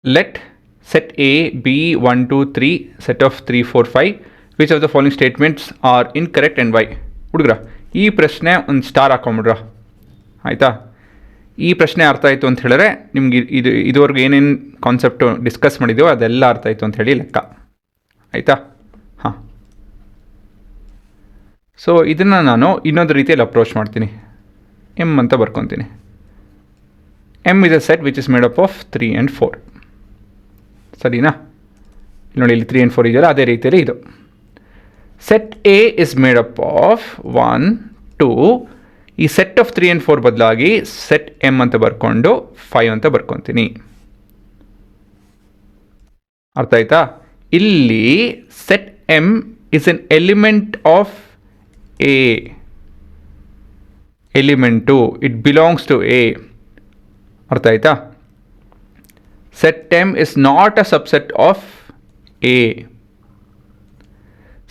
Let set A be 1, 2, 3, set of 3, 4, 5. Which of the following statements are incorrect and why? ಹುಡುಗ್ರ ಈ ಪ್ರಶ್ನೆ ಒಂದು star ಹಾಕೊಂಬಿಡ್ರ ಆಯಿತಾ. ಈ ಪ್ರಶ್ನೆ ಅರ್ಥ ಆಯಿತು ಅಂತ ಹೇಳಿದ್ರೆ ನಿಮ್ಗೆ ಇದುವರೆಗೂ ಏನೇನು ಕಾನ್ಸೆಪ್ಟು ಡಿಸ್ಕಸ್ ಮಾಡಿದೆವೋ ಅದೆಲ್ಲ ಅರ್ಥ ಆಯಿತು ಅಂತ ಹೇಳಿ ಲೆಕ್ಕ ಆಯಿತಾ. ಹಾಂ, ಸೊ ಇದನ್ನು ನಾನು ಇನ್ನೊಂದು ರೀತಿಯಲ್ಲಿ ಅಪ್ರೋಚ್ ಮಾಡ್ತೀನಿ. ಎಮ್ ಅಂತ ಬರ್ಕೊತೀನಿ. M is a set which is made up of 3 and 4. ಸರಿನಾ? ನೋಡಿ ಇಲ್ಲಿ 3 and 4 ಇದೆಯಲ್ಲ, ಅದೇ ರೀತಿಯಲ್ಲಿ ಇದು set A is made up of 1, 2. ಈ ಸೆಟ್ ಆಫ್ 3 and 4 ಬದಲಾಗಿ ಸೆಟ್ ಎಮ್ ಅಂತ ಬರ್ಕೊಂಡು 5 ಅಂತ ಬರ್ಕೊತೀನಿ. ಅರ್ಥ ಆಯ್ತಾ? ಇಲ್ಲಿ set M is an element of A. Element, it belongs to A. ಅರ್ಥ ಆಯ್ತಾ? Set M is not a subset of A.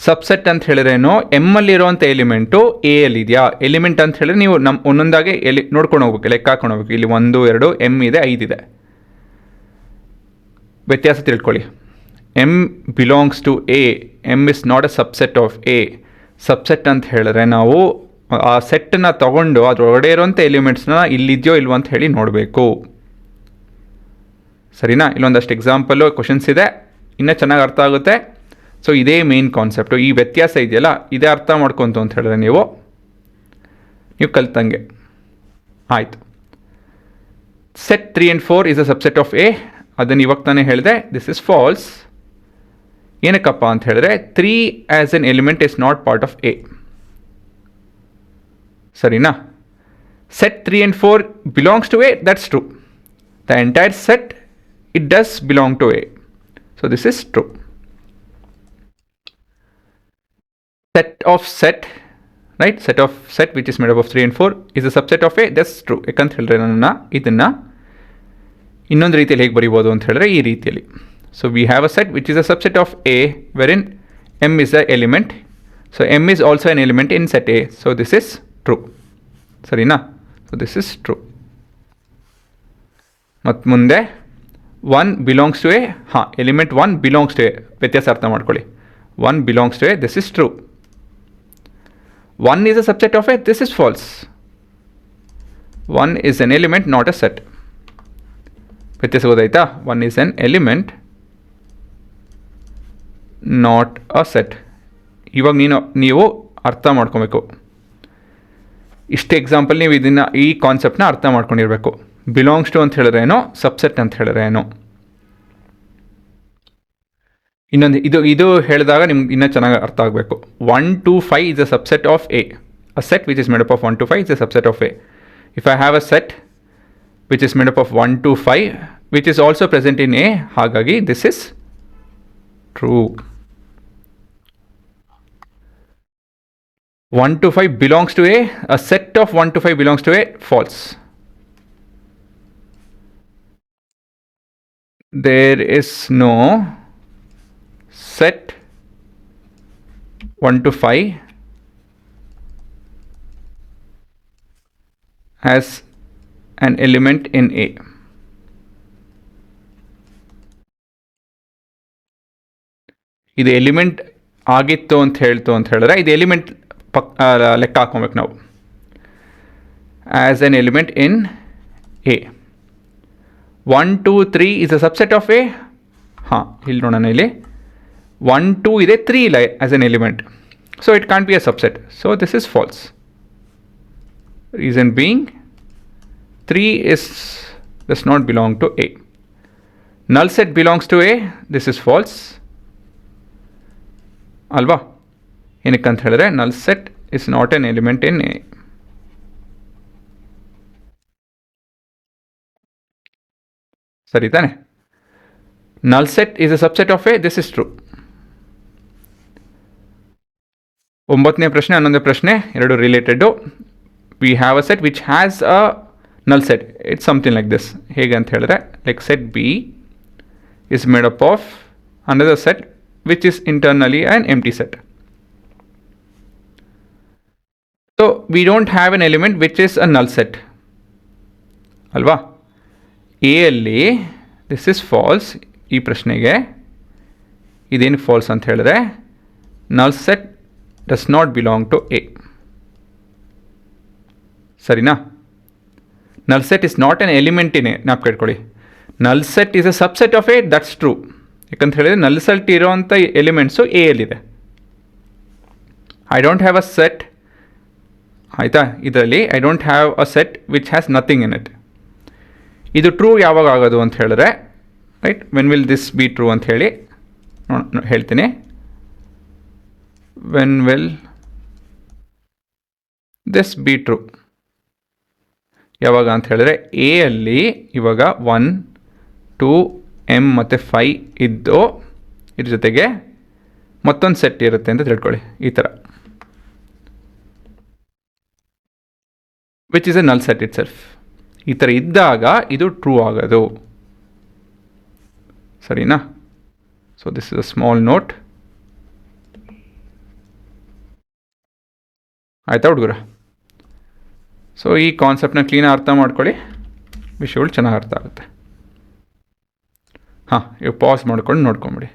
Subset ಅಂತ ಹೇಳಿದ್ರೇನು, ಎಮ್ಮಲ್ಲಿರುವಂಥ ಎಲಿಮೆಂಟು ಎ ಅಲ್ಲಿದೆಯಾ? ಎಲಿಮೆಂಟ್ ಅಂತ ಹೇಳಿದ್ರೆ ನೀವು ಒಂದೊಂದಾಗೆ ನೋಡ್ಕೊಂಡು ಹೋಗ್ಬೇಕು, ಲೆಕ್ಕ ಹಾಕೊಂಡು ಹೋಗ್ಬೇಕು. ಇಲ್ಲಿ 1, 2, ಎಮ್ ಇದೆ, 5 ಇದೆ. ವ್ಯತ್ಯಾಸ ತಿಳ್ಕೊಳ್ಳಿ. M belongs to A. M is not a subset of A. Subset ಅಂತ ಹೇಳಿದ್ರೆ ನಾವು ಆ ಸೆಟ್ಟನ್ನ ತಗೊಂಡು ಅದರೊಳಗಡೆ ಇರುವಂಥ ಎಲಿಮೆಂಟ್ಸ್ನ ಇಲ್ಲಿದೆಯೋ ಇಲ್ವೋ ಅಂತ ಹೇಳಿ ನೋಡಬೇಕು. ಸರಿನಾ? ಇಲ್ಲೊಂದಷ್ಟು ಎಕ್ಸಾಂಪಲ್ಲು ಕ್ವಶನ್ಸ್ ಇದೆ, ಇನ್ನೂ ಚೆನ್ನಾಗಿ ಅರ್ಥ ಆಗುತ್ತೆ. ಸೊ ಇದೇ ಮೇನ್ ಕಾನ್ಸೆಪ್ಟು. ಈ ವ್ಯತ್ಯಾಸ ಇದೆಯಲ್ಲ, ಇದೇ ಅರ್ಥ ಮಾಡ್ಕೊಂತು ಅಂತ ಹೇಳಿದ್ರೆ ನೀವು ಕಲ್ತಂಗೆ ಆಯಿತು. Set 3 and 4 is a subset of A. ಅದನ್ನು ಇವಾಗ ತಾನೇ ಹೇಳಿದೆ, ದಿಸ್ ಇಸ್ ಫಾಲ್ಸ್. ಏನಕ್ಕಪ್ಪ ಅಂತ ಹೇಳಿದ್ರೆ 3 as an element is not part of A. ಸರಿನಾ? Set 3 and 4 belongs to A, that's true. The entire set it does belong to A. So this is true. Set of set, right? Set of set which is made up of 3 and 4 is a subset of A. That's true. ಯಾಕಂತ ಹೇಳಿದ್ರೆ ನನ್ನ ಇದನ್ನು ಇನ್ನೊಂದು ರೀತಿಯಲ್ಲಿ ಹೇಗೆ ಬರೀಬೋದು ಅಂತ ಹೇಳಿದ್ರೆ ಈ ರೀತಿಯಲ್ಲಿ. So we have a set which is a subset of A wherein M is a element. So M is also an element in set A. So this is true. ಸರಿನಾ? So this is true. ಮತ್ತು ಮುಂದೆ 1 belongs to A. ಹಾಂ, element 1 belongs to A. ವ್ಯತ್ಯಾಸ ಅರ್ಥ ಮಾಡ್ಕೊಳ್ಳಿ. 1 belongs to A. This is true. 1 is a subset of A. This is false. 1 is an element, not a set. ವ್ಯತ್ಯಾಸ ಗೊತ್ತಾಯ್ತಾ? 1 is an element, not a set. ಇವಾಗ ನೀವು ಅರ್ಥ ಮಾಡ್ಕೊಬೇಕು. ಇಷ್ಟು ಎಕ್ಸಾಂಪಲ್ ನೀವು ಇದನ್ನು, ಈ ಕಾನ್ಸೆಪ್ಟನ್ನ ಅರ್ಥ ಮಾಡ್ಕೊಂಡಿರಬೇಕು. ಬಿಲಾಂಗ್ಸ್ ಟು ಅಂತ ಹೇಳಿದ್ರೆ ಏನೋ, ಸಬ್ಸೆಟ್ ಅಂತ ಹೇಳಿದ್ರೆ ಏನೋ. ಇನ್ನೊಂದು ಇದು ಹೇಳಿದಾಗ ನಿಮ್ಗೆ ಇನ್ನೂ ಚೆನ್ನಾಗಿ ಅರ್ಥ ಆಗಬೇಕು. 1 to 5 is a subset of A. A set which is made up of 1 to 5 is a subset of A. If I have a set which is made up of 1 to 5 which is also present in A, ಹಾಗಾಗಿ this is true. 1 to 5 belongs to A. A set of 1 to 5 belongs to A, false. There is no set 1 to 5 as an element in A. ಇದು element ಆಗಿತ್ತು ಅಂತ ಹೇಳಿದ್ರೆ ಇದು element ಲೆಕ್ಕ ಹಾಕೊಬೇಕು ನಾವು. As an element in A. 1, 2, 3 is a subset of A. ಹಾಂ, ಇಲ್ಲಿ ನೋಡೋಣ. ಇಲ್ಲಿ 1, 2 ಇದೆ, 3 ಇಲ್ಲ as an element. So it can't be a subset. So this is falls. Reason being 3 does not belong to A. Null set belongs to A. This is false. ಅಲ್ವಾ? ಏನಕ್ಕಂತ ಹೇಳಿದ್ರೆ null set is not an element in A. ಸರಿ ತಾನೆ? null set is a subset of A. This is true. 9ನೇ ಪ್ರಶ್ನೆ 11ನೇ ಪ್ರಶ್ನೆ ಎರಡು related. We have a set which has a null set. It's something like this. ಹೇಗೆ ಅಂತ ಹೇಳಿದ್ರೆ, like set B is made up of another set which is internally an empty set. So we don't have an element which is a null set. ಅಲ್ವಾ? A ಅಲ್ಲಿ this is false. ಈ ಪ್ರಶ್ನೆಗೆ ಇದೇನು false ಅಂತ ಹೇಳಿದ್ರೆ null set does not belong to A. ಸರಿನಾ? Null set is not an element in A. ಜ್ಞಾಪಕ ಇಟ್ಕೊಳ್ಳಿ, null set is a subset of A, that's true. ಯಾಕಂತ ಹೇಳಿದ್ರೆ ನಲ್ ಸೆಟ್ ಇರೋವಂಥ ಎಲಿಮೆಂಟ್ಸು ಎ ಯಲ್ಲಿದೆ. I don't have a set, ಆಯಿತಾ, ಇದರಲ್ಲಿ I don't have a set which has nothing in it. ಇದು true ಯಾವಾಗ ಆಗೋದು ಅಂತ ಹೇಳಿದ್ರೆ, right, when will this be true ಅಂತ ಹೇಳಿ ಹೇಳ್ತೀನಿ. When will this be true ಯಾವಾಗ ಅಂತ ಹೇಳಿದ್ರೆ, ಎ ಅಲ್ಲಿ ಇವಾಗ 1 2 m ಮತ್ತು 5 ಇದ್ದು ಇದ್ರ ಜೊತೆಗೆ ಮತ್ತೊಂದು ಸೆಟ್ ಇರುತ್ತೆ ಅಂತ ತಿಳ್ಕೊಳ್ಳಿ, ಈ ಥರ, ವಿಚ್ ಇಸ್ ಎ ನಲ್ ಸೆಟ್ ಇಟ್ ಸೆಲ್ಫ್. ಈ ಥರ ಇದ್ದಾಗ ಇದು ಟ್ರೂ ಆಗೋದು. ಸರಿನಾ? So this is a small note. ಆಯಿತಾ ಹುಡುಗರ? ಸೊ ಈ ಕಾನ್ಸೆಪ್ಟನ್ನ ಕ್ಲೀನಾಗಿ ಅರ್ಥ ಮಾಡ್ಕೊಳ್ಳಿ, ವಿಷಯಗಳು ಚೆನ್ನಾಗಿ ಅರ್ಥ ಆಗುತ್ತೆ. ಹಾಂ, ಇವಾಗ ಪಾಸ್ ಮಾಡ್ಕೊಂಡು ನೋಡ್ಕೊಂಬಿಡಿ.